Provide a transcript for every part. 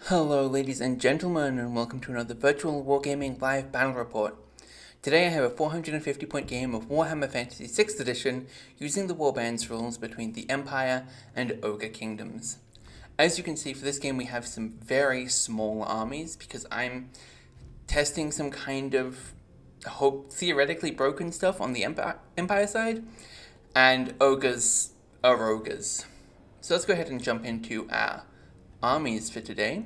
Hello ladies and gentlemen, and welcome to another virtual Wargaming live battle report. Today I have a 450 point game of Warhammer Fantasy 6th edition using the Warbands rules between the Empire and Ogre Kingdoms. As you can see, for this game we have some very small armies because I'm testing some kind of theoretically broken stuff on the Empire side, and ogres are ogres. So let's go ahead and jump into our armies for today.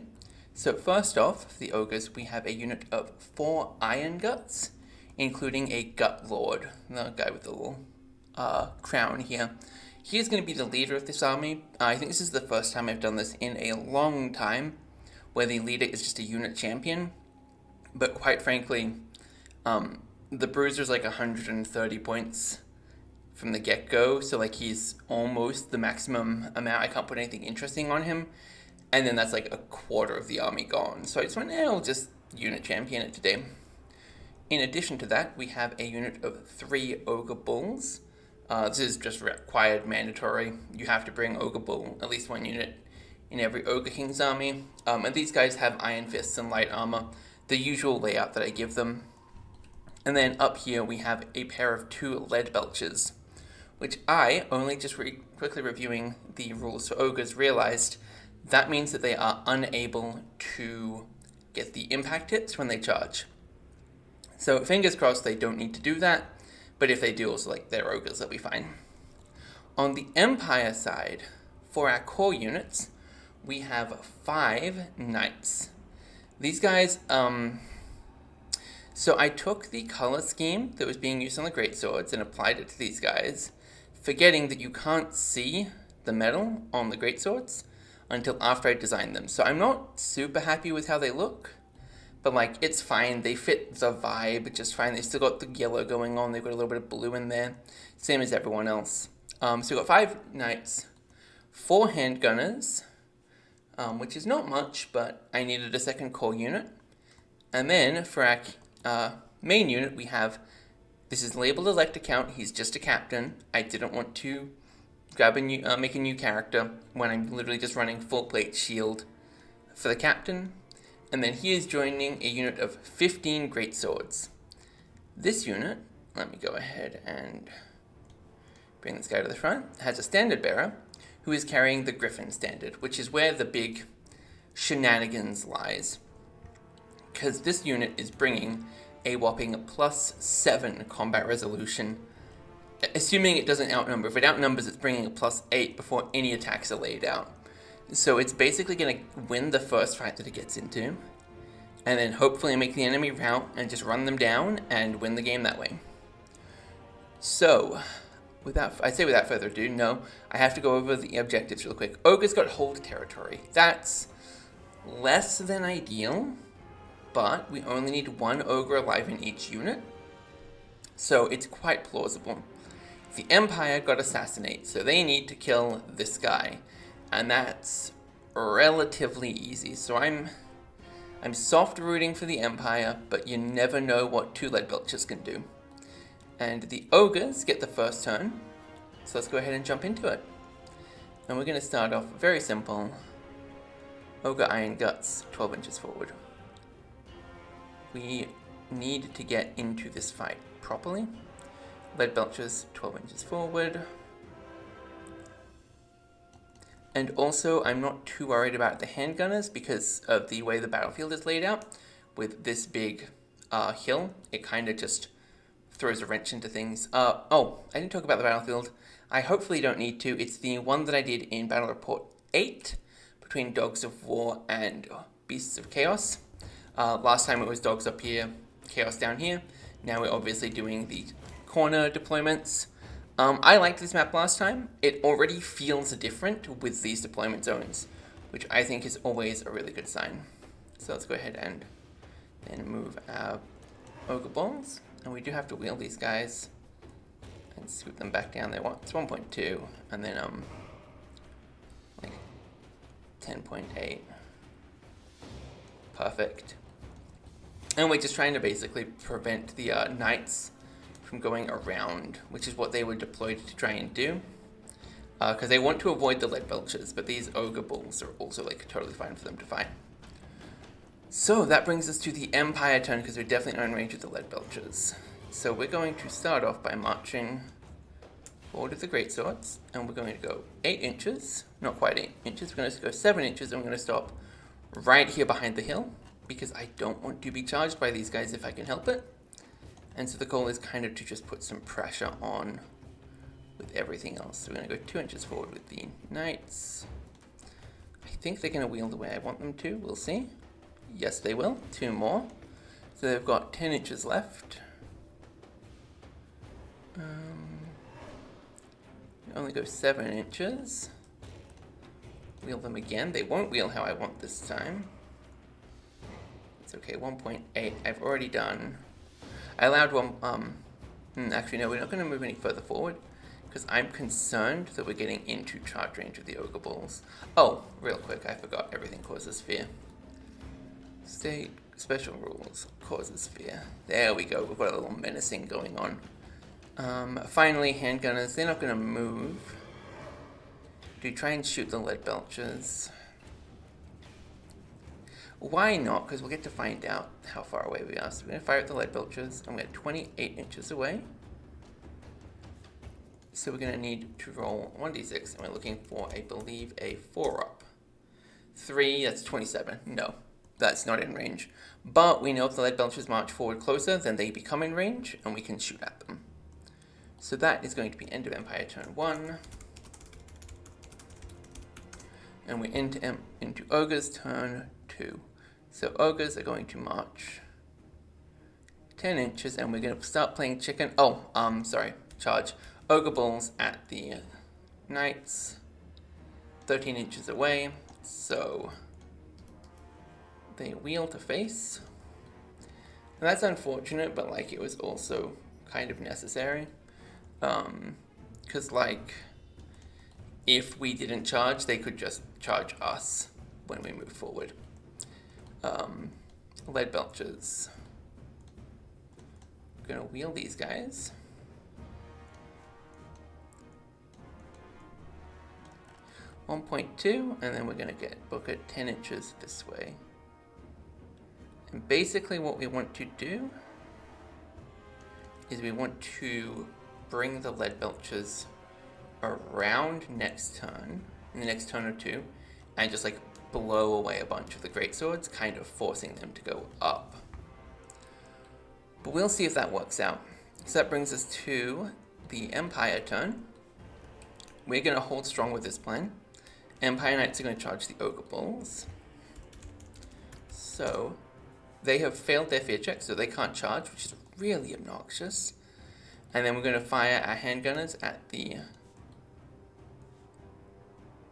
So first off, for the ogres, we have a unit of 4 Iron Guts, including a Gut Lord, the guy with the little crown here. He is going to be the leader of this army. I think this is the first time I've done this in a long time, where the leader is just a unit champion. But quite frankly, the bruiser's like 130 points from the get-go, so like he's almost the maximum amount. I can't put anything interesting on him. And then that's like a quarter of the army gone. So I just went, I'll just unit champion it today. In addition to that, we have a unit of 3 Ogre Bulls. This is just required, mandatory. You have to bring Ogre Bull, at least 1 unit, in every Ogre King's army. And these guys have Iron Fists and Light Armor, the usual layout that I give them. And then up here we have a pair of 2 Lead Belchers, which I, only just quickly reviewing the rules for Ogres, realized that means that they are unable to get the impact hits when they charge. So fingers crossed they don't need to do that, but if they do, also like they're ogres, they'll be fine. On the Empire side, for our core units, we have 5 Knights. These guys, so I took the color scheme that was being used on the greatswords and applied it to these guys, forgetting that you can't see the metal on the greatswords until after I designed them. So I'm not super happy with how they look, but like it's fine. They fit the vibe just fine. They still got the yellow going on. They've got a little bit of blue in there, same as everyone else. So we've got 5 Knights, 4 Handgunners, which is not much, but I needed a second core unit. And then for our main unit, we have, this is labeled Elect Account. He's just a captain. I didn't want to make a new character when I'm literally just running full plate shield for the captain. And then he is joining a unit of 15 greatswords. This unit, let me go ahead and bring this guy to the front, has a standard bearer who is carrying the Griffin standard, which is where the big shenanigans lies. Because this unit is bringing a whopping +7 combat resolution, assuming it doesn't outnumber. If it outnumbers, it's bringing a +8 before any attacks are laid out. So it's basically going to win the first fight that it gets into, and then hopefully make the enemy rout and just run them down and win the game that way. So, without further ado, I have to go over the objectives real quick. Ogre's got hold territory. That's less than ideal, but we only need 1 ogre alive in each unit, so it's quite plausible. The Empire got assassinate, so they need to kill this guy, and that's relatively easy. So I'm soft rooting for the Empire, but you never know what 2 Lead Belchers can do. And the Ogres get the first turn, so let's go ahead and jump into it. And we're going to start off very simple. Ogre Iron Guts, 12 inches forward. We need to get into this fight properly. Lead Belchers, 12 inches forward. And also, I'm not too worried about the Handgunners because of the way the battlefield is laid out. With this big hill, it kind of just throws a wrench into things. I didn't talk about the battlefield. I hopefully don't need to. It's the one that I did in Battle Report 8 between Dogs of War and Beasts of Chaos. Last time it was Dogs up here, Chaos down here. Now we're obviously doing the corner deployments. I liked this map last time. It already feels different with these deployment zones, which I think is always a really good sign. So let's go ahead and then move our Ogre Balls. And we do have to wheel these guys and scoop them back down there. It's 1.2 and then like 10.8. Perfect. And we're just trying to basically prevent the Knights from going around, which is what they were deployed to try and do. Because they want to avoid the Lead Belchers, but these Ogre Bulls are also like totally fine for them to fight. So that brings us to the Empire turn, because we're definitely not in range of the lead belchers. So we're going to start off by marching forward with the greatswords, and we're going to go 8 inches, not quite 8 inches, we're going to go 7 inches, and we're going to stop right here behind the hill, because I don't want to be charged by these guys if I can help it. And so the goal is kind of to just put some pressure on with everything else. So we're going to go 2 inches forward with the knights. I think they're going to wheel the way I want them to, we'll see. Yes, they will. 2 more. So they've got 10 inches left. Only go 7 inches. Wheel them again. They won't wheel how I want this time. It's okay, 1.8. I've already done. I allowed one. Actually, no, we're not going to move any further forward because I'm concerned that we're getting into charge range of the ogre balls. Oh, real quick, I forgot everything causes fear. State special rules causes fear. There we go. We've got a little menacing going on. Finally, handgunners. They're not going to move. Do try and shoot the lead belchers. Why not? Because we'll get to find out how far away we are. So we're going to fire at the lead belchers, and we're 28 inches away. So we're going to need to roll 1d6, and we're looking for, I believe, a 4-up. 3, that's 27. No, that's not in range. But we know if the lead belchers march forward closer, then they become in range, and we can shoot at them. So that is going to be end of Empire turn 1. And we're into Ogres turn 2. So Ogres are going to march 10 inches, and we're going to start playing chicken. Oh, charge. Ogre balls at the knights, 13 inches away. So they wheel to face. And that's unfortunate, but like it was also kind of necessary. Because like if we didn't charge, they could just charge us when we move forward. Lead belchers. We're gonna wheel these guys. .2, and then we're gonna book it 10 inches this way. And basically what we want to do is we want to bring the lead belchers around next turn, in the next turn or two, and just like blow away a bunch of the greatswords, kind of forcing them to go up. But we'll see if that works out. So that brings us to the Empire turn. We're going to hold strong with this plan. Empire Knights are going to charge the Ogre Balls. So they have failed their fear check, so they can't charge, which is really obnoxious. And then we're going to fire our handgunners at the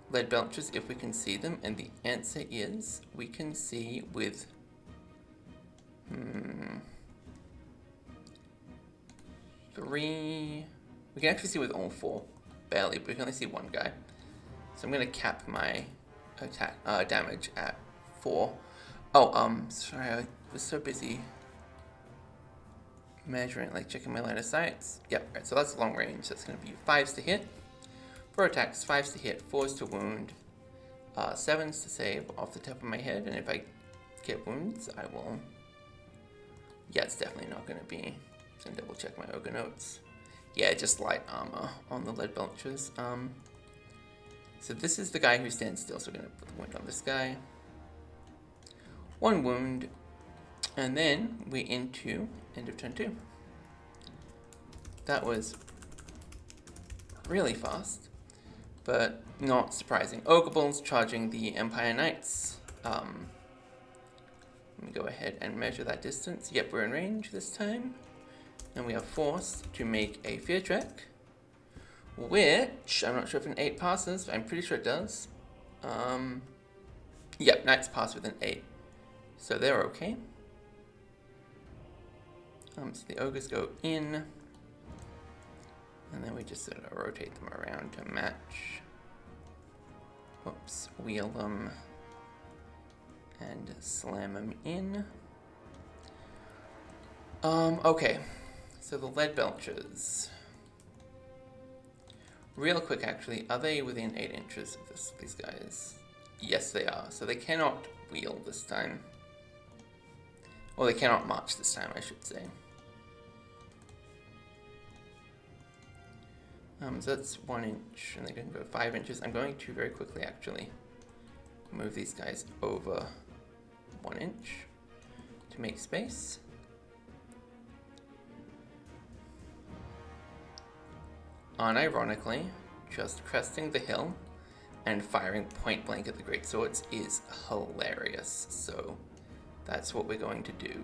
lead belchers if we can see them, and the answer is we can see with three. We can actually see with all 4, barely, but we can only see one guy. So I'm going to cap my attack damage at 4. Oh, sorry, I was so busy measuring, like checking my line of sights. Yep, right, so that's long range. That's going to be 5s to hit. 4 attacks, 5s to hit, 4s to wound, 7s to save off the top of my head, and if I get wounds, I will. Yeah, it's definitely not going to be. Just gonna double check my ogre notes. Yeah, just light armor on the lead belchers. So this is the guy who stands still, so we're going to put the wound on this guy. 1 wound, and then we're into end of turn 2. That was really fast, but not surprising. Ogre Balls charging the Empire Knights. Let me go ahead and measure that distance. Yep, we're in range this time. And we are forced to make a fear check, which I'm not sure if an 8 passes, but I'm pretty sure it does. Yep, Knights pass with an 8. So they're okay. So the ogres go in, and then we just sort of rotate them around to match. Whoops, wheel them and slam them in. Okay, so the lead belchers. Real quick, actually, are they within 8 inches of these guys? Yes, they are. So they cannot wheel this time. Or they cannot march this time, I should say. So that's 1 inch, and they can go 5 inches. I'm going to very quickly, actually, move these guys over 1 inch to make space. Unironically, just cresting the hill and firing point blank at the greatswords is hilarious, so that's what we're going to do.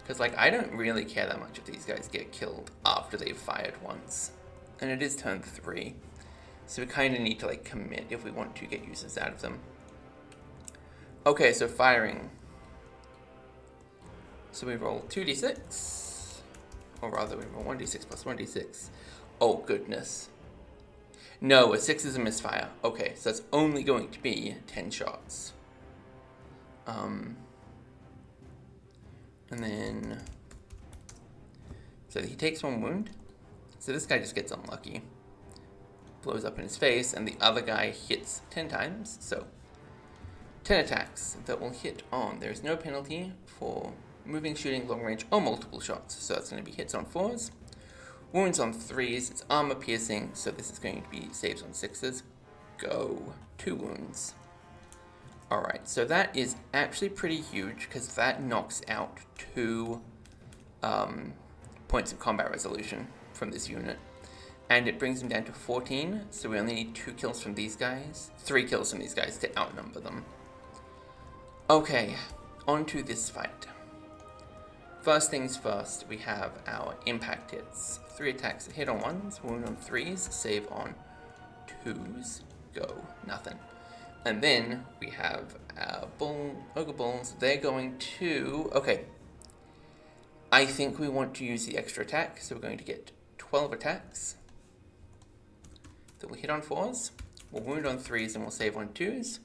Because, like, I don't really care that much if these guys get killed after they've fired once. And it is turn 3, so we kind of need to, like, commit if we want to get uses out of them. Okay, so firing. So we roll 2d6, or rather we roll 1d6 plus 1d6. Oh, goodness. No, a 6 is a misfire. Okay, so that's only going to be 10 shots. And then, so he takes 1 wound. So this guy just gets unlucky. Blows up in his face, and the other guy hits 10 times. So 10 attacks that will hit on. There's no penalty for moving, shooting, long range, or multiple shots. So that's going to be hits on 4s. Wounds on 3s. It's armor piercing, so this is going to be saves on 6s. Go. 2 wounds. Alright, so that is actually pretty huge, because that knocks out 2 points of combat resolution from this unit. And it brings them down to 14, so we only need 2 kills from these guys. 3 kills from these guys to outnumber them. Okay, on to this fight. First things first, we have our impact hits. 3 attacks, hit on 1s, wound on 3s, save on 2s, go, nothing. And then we have our ogre bulls. They're going to... Okay. I think we want to use the extra attack, so we're going to get 12 attacks. That will hit on 4s. We'll wound on 3s and we'll save on 2s.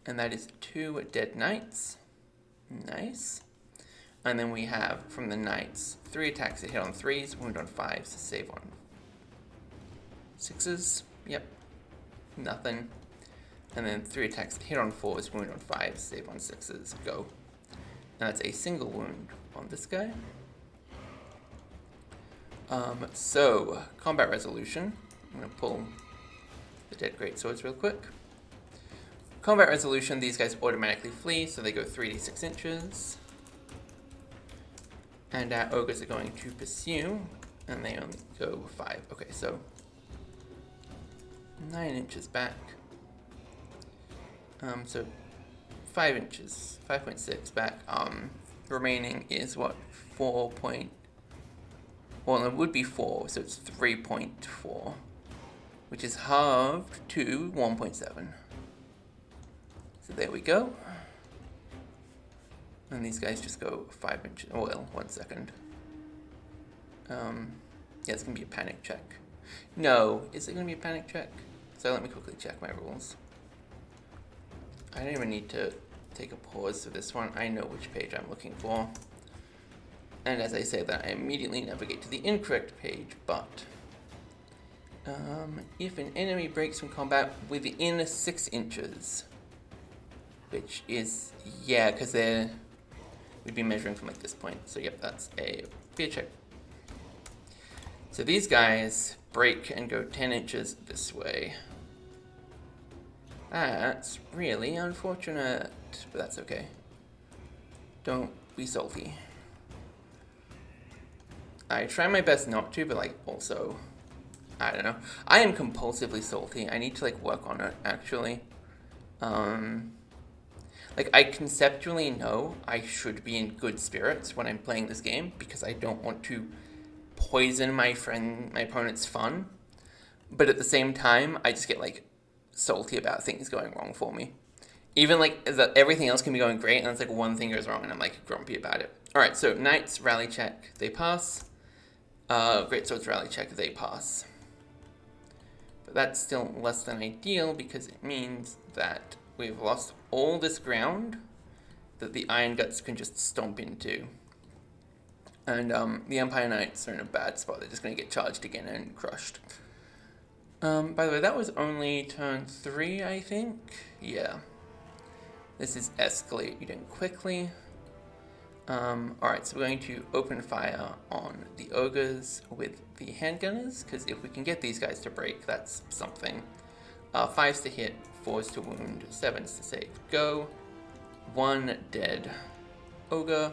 And that is 2 dead knights. Nice. And then we have, from the knights, 3 attacks that hit on 3s, wound on 5s, save on 6s. Yep. Nothing. And then 3 attacks hit on 4s, wound on 5s, save on 6s, go. And that's a single wound on this guy. So, combat resolution. I'm going to pull the dead greatswords real quick. Combat resolution, these guys automatically flee, so they go 3d6 inches. And our ogres are going to pursue, and they only go 5. Okay, so 9 inches back. So 5 inches, 5.6 back. Remaining is what, 4 point, well, it would be 4, so it's 3.4, which is halved to 1.7. So there we go. And these guys just go 5 inches, well, 1 second. Yeah, it's gonna be a panic check. No, is it gonna be a panic check? So let me quickly check my rules. I don't even need to take a pause for this one. I know which page I'm looking for. And as I say that, I immediately navigate to the incorrect page, but if an enemy breaks from combat within 6 inches, which is, yeah, because we'd be measuring from like this point. So yep, that's a fear check. So these guys break and go 10 inches this way. That's really unfortunate, but that's okay. Don't be salty. I try my best not to, but like also, I don't know. I am compulsively salty. I need to like work on it actually. Like I conceptually know I should be in good spirits when I'm playing this game because I don't want to poison my opponent's fun. But at the same time, I just get like salty about things going wrong for me. Even like everything else can be going great, and it's like one thing goes wrong, and I'm like grumpy about it. All right, so knights rally check, they pass. Greatswords rally check, they pass. But that's still less than ideal because it means that we've lost all this ground that the Iron Guts can just stomp into. And the Empire Knights are in a bad spot. They're just going to get charged again and crushed. By the way, that was only turn 3, I think. Yeah. This is escalating quickly. Alright, so we're going to open fire on the ogres with the handgunners, because if we can get these guys to break, that's something. 5s to hit, 4s to wound, 7s to save. Go. 1 dead ogre.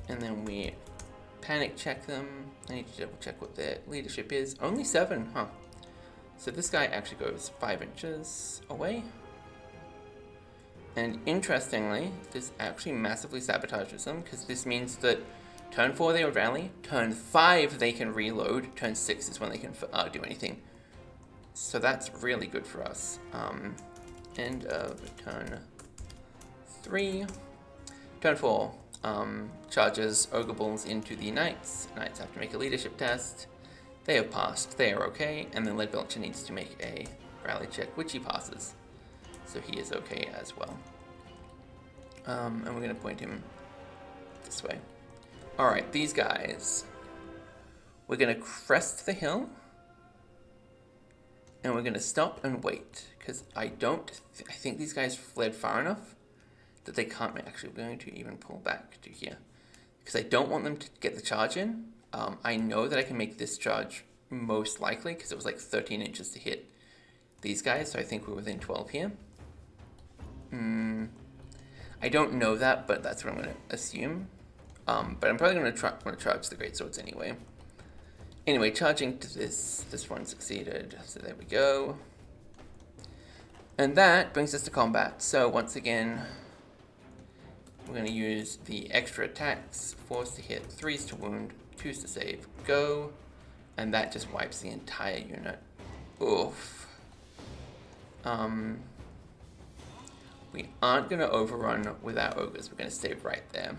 And then we panic check them. I need to double check what their leadership is. Only 7, huh? So this guy actually goes 5 inches away. And interestingly, this actually massively sabotages them, because this means that turn 4 they would rally, turn 5 they can reload, turn 6 is when they can do anything. So that's really good for us. End of turn 3. Turn 4, charges Ogre Bulls into the Knights. Knights have to make a leadership test. They have passed, they are okay, and then Lead Belcher needs to make a rally check, which he passes. So he is okay as well. And we're going to point him this way. Alright, these guys. We're going to crest the hill. And we're going to stop and wait. Because I think these guys fled far enough that they can't actually. We're going to even pull back to here. Because I don't want them to get the charge in. I know that I can make this charge most likely, because it was like 13 inches to hit these guys. So I think we're within 12 here. I don't know that, but that's what I'm going to assume. But I'm probably going to charge the greatswords anyway. Anyway, charging to this one succeeded, so there we go. And that brings us to combat. So once again, we're going to use the extra attacks. 4s to hit, 3s to wound, 2s to save, go. And that just wipes the entire unit. Oof. We aren't going to overrun with our ogres. We're going to stay right there.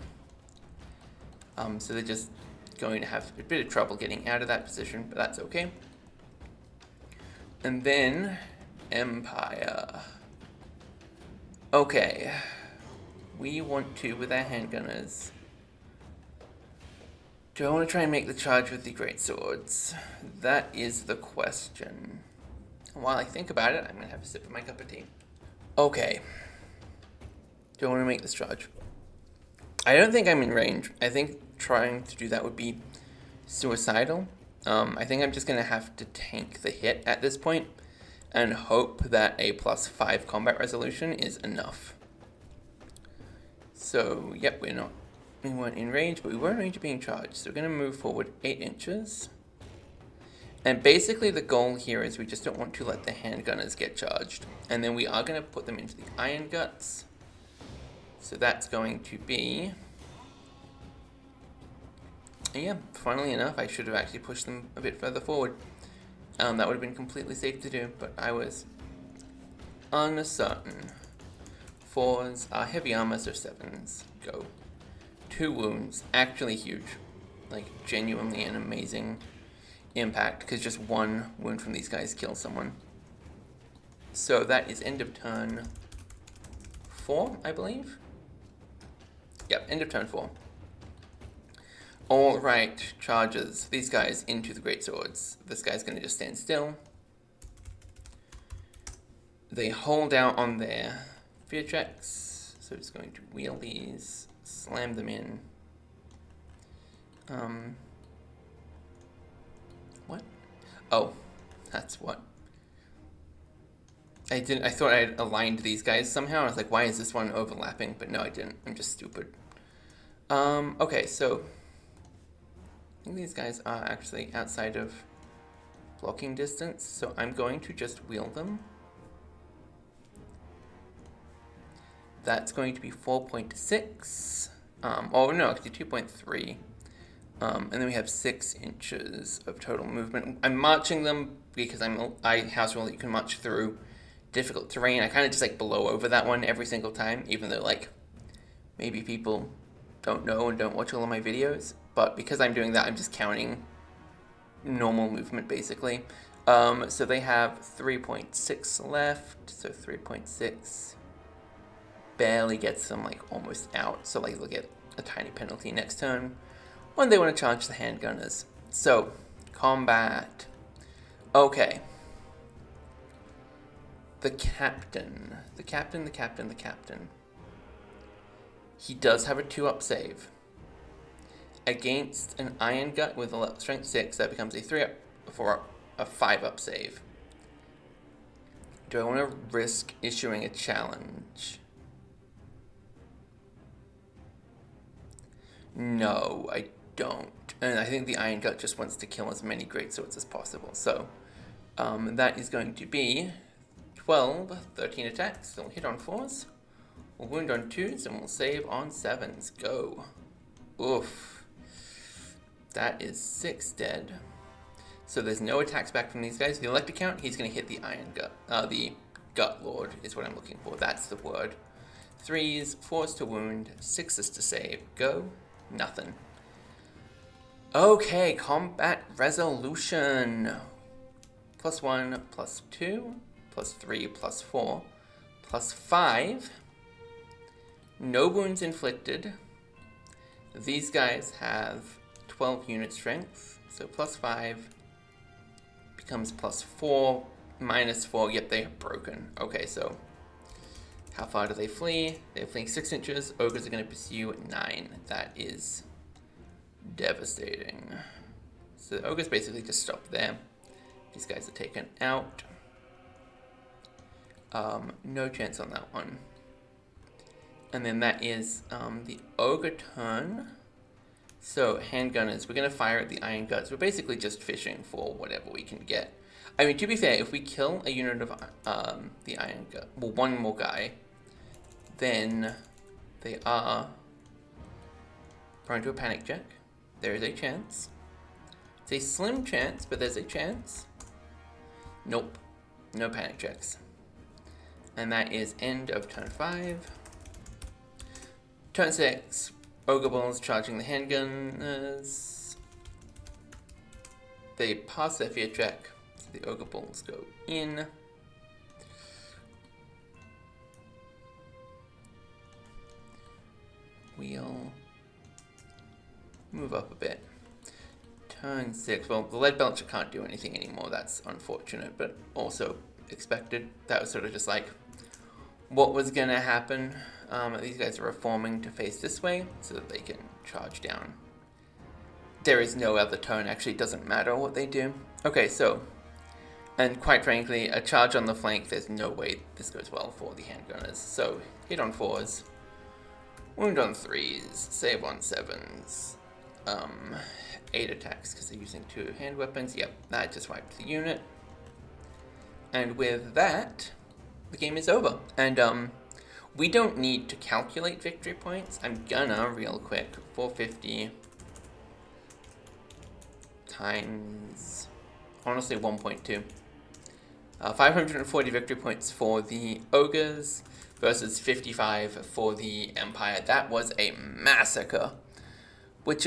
So they're just going to have a bit of trouble getting out of that position, but that's okay. And then Empire. Okay. We want to, with our handgunners, do I want to try and make the charge with the greatswords? That is the question. And while I think about it, I'm going to have a sip of my cup of tea. Okay. Do I want to make this charge? I don't think I'm in range. I think trying to do that would be suicidal. I think I'm just going to have to tank the hit at this point and hope that a +5 combat resolution is enough. So, yep, we weren't in range, but we were in range of being charged. So we're going to move forward 8 inches. And basically the goal here is we just don't want to let the handgunners get charged. And then we are going to put them into the iron guts. So that's going to be... Yeah, funnily enough, I should have actually pushed them a bit further forward. That would have been completely safe to do, but I was uncertain. 4s are heavy armor, so 7s go. 2 wounds, actually huge. Like, genuinely an amazing impact, because just 1 wound from these guys kills someone. So that is end of turn 4, I believe. Yep, end of turn 4. Alright, charges. These guys into the greatswords. This guy's going to just stand still. They hold out on their fear checks. So it's going to wheel these, slam them in. What? Oh, that's what. I thought I had aligned these guys somehow. I was like, why is this one overlapping? But no, I didn't. I'm just stupid. Okay, so I think these guys are actually outside of blocking distance, so I'm going to just wheel them. That's going to be 4.6. Oh no, actually 2.3. And then we have 6 inches of total movement. I'm marching them because I house rule that you can march through difficult terrain. I kind of just like blow over that one every single time, even though like maybe people don't know and don't watch all of my videos. But because I'm doing that, I'm just counting normal movement basically. So they have 3.6 left, so 3.6 barely gets them like almost out. So like they'll get a tiny penalty next turn when they want to charge the handgunners. So combat. Okay. the captain. The captain. He does have a 2-up save. Against an Iron Gut with a strength 6, that becomes a 3-up, 4-up, a 5-up save. Do I want to risk issuing a challenge? No, I don't. And I think the Iron Gut just wants to kill as many greatswords as possible. So that is going to be 12, 13 attacks. So we'll hit on 4s. We'll wound on 2s, and we'll save on 7s. Go. Oof. That is 6 dead. So there's no attacks back from these guys. The Elector Count, he's going to hit the Iron Gut. The Gut Lord is what I'm looking for. That's the word. 3s, 4s to wound, 6s to save. Go. Nothing. Okay, combat resolution. +1, +2, +3, +4, +5. No wounds inflicted. These guys have 12 unit strength, so +5 becomes +4, -4. Yep, they are broken. Okay, so how far do they flee? They're fleeing 6 inches. Ogres are going to pursue 9. That is devastating. So the ogres basically just stop there. These guys are taken out. No chance on that one. And then that is the ogre turn. So handgunners, we're going to fire at the Iron Guts. We're basically just fishing for whatever we can get. I mean, to be fair, if we kill a unit of the Iron Gut, well, one more guy, then they are prone to a panic check. There is a chance. It's a slim chance, but there's a chance. Nope. No panic checks. And that is end of turn 5. Turn 6. Ogre Balls charging the handgunners. They pass their fear check. So the Ogre Balls go in. We'll move up a bit. Turn 6. Well, the Lead Belcher can't do anything anymore. That's unfortunate, but also expected. That was sort of just like what was going to happen. These guys are reforming to face this way so that they can charge down. There is no other turn. Actually, it doesn't matter what they do. Okay, so, and quite frankly, a charge on the flank, there's no way this goes well for the handgunners. So, hit on 4s, wound on 3s, save on 7s. 8 attacks because they're using 2 hand weapons. Yep, that just wiped the unit. And with that, the game is over. And we don't need to calculate victory points. I'm gonna, real quick, 450 times, honestly, 1.2. 540 victory points for the Ogres versus 55 for the Empire. That was a massacre. Which,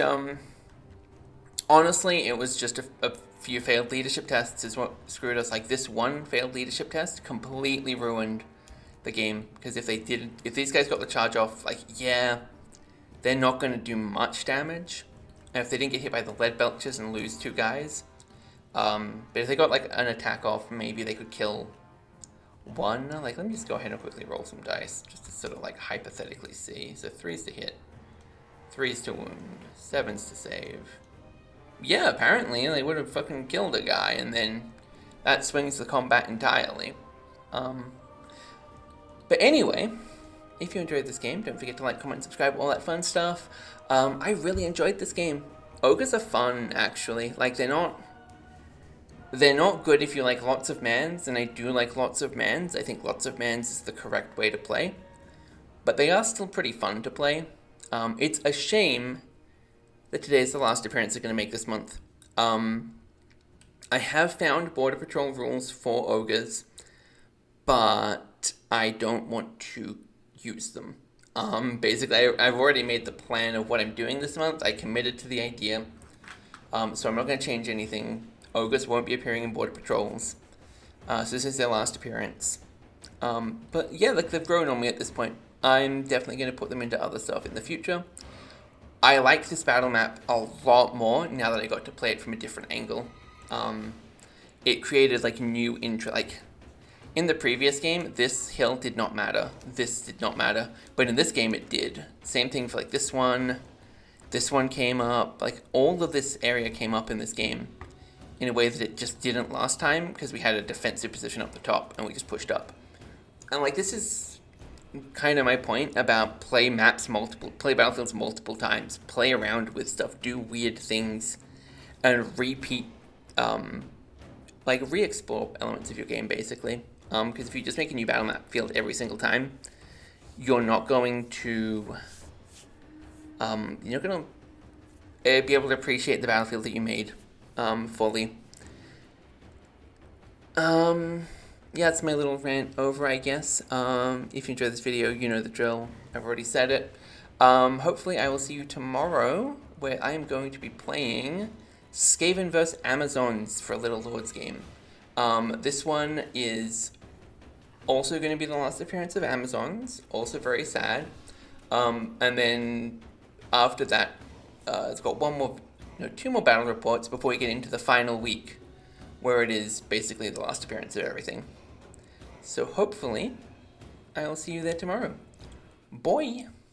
honestly, it was just a few failed leadership tests is what screwed us. Like, this one failed leadership test completely ruined the game. Because if these guys got the charge off, like, yeah, they're not going to do much damage. And if they didn't get hit by the lead belchers and lose 2 guys. But if they got, like, an attack off, maybe they could kill 1. Like, let me just go ahead and quickly roll some dice. Just to sort of, like, hypothetically see. So 3s to hit. 3s to wound. 7s to save. Yeah, apparently they would have fucking killed a guy, and then that swings the combat entirely. But anyway, if you enjoyed this game, don't forget to like, comment, subscribe, all that fun stuff. I really enjoyed this game. Ogres are fun, actually. Like, they're not good if you like lots of mans, and I do like lots of mans. I think lots of mans is the correct way to play. But they are still pretty fun to play. It's a shame that today is the last appearance they're going to make this month. I have found Border Patrol rules for Ogres, but I don't want to use them. Basically, I've already made the plan of what I'm doing this month. I committed to the idea, so I'm not going to change anything. Ogres won't be appearing in Border Patrols, so this is their last appearance. But yeah, like, they've grown on me at this point. I'm definitely going to put them into other stuff in the future. I like this battle map a lot more now that I got to play it from a different angle. It created, like, new In the previous game, this hill did not matter. This did not matter. But in this game, it did. Same thing for like this one. This one came up. Like all of this area came up in this game in a way that it just didn't last time because we had a defensive position up the top and we just pushed up. And like this is kind of my point about play battlefields multiple times, play around with stuff, do weird things, and repeat, re-explore elements of your game basically. Because if you just make a new battle map field every single time, you're not going to, be able to appreciate the battlefield that you made fully. Yeah, it's my little rant over, I guess. If you enjoyed this video, you know the drill. I've already said it. Hopefully I will see you tomorrow, where I am going to be playing Skaven vs. Amazons for a Little Lords game. This one is also going to be the last appearance of Amazons, also very sad. And then after that, it's got two more battle reports before we get into the final week, where it is basically the last appearance of everything. So hopefully, I'll see you there tomorrow. Bye!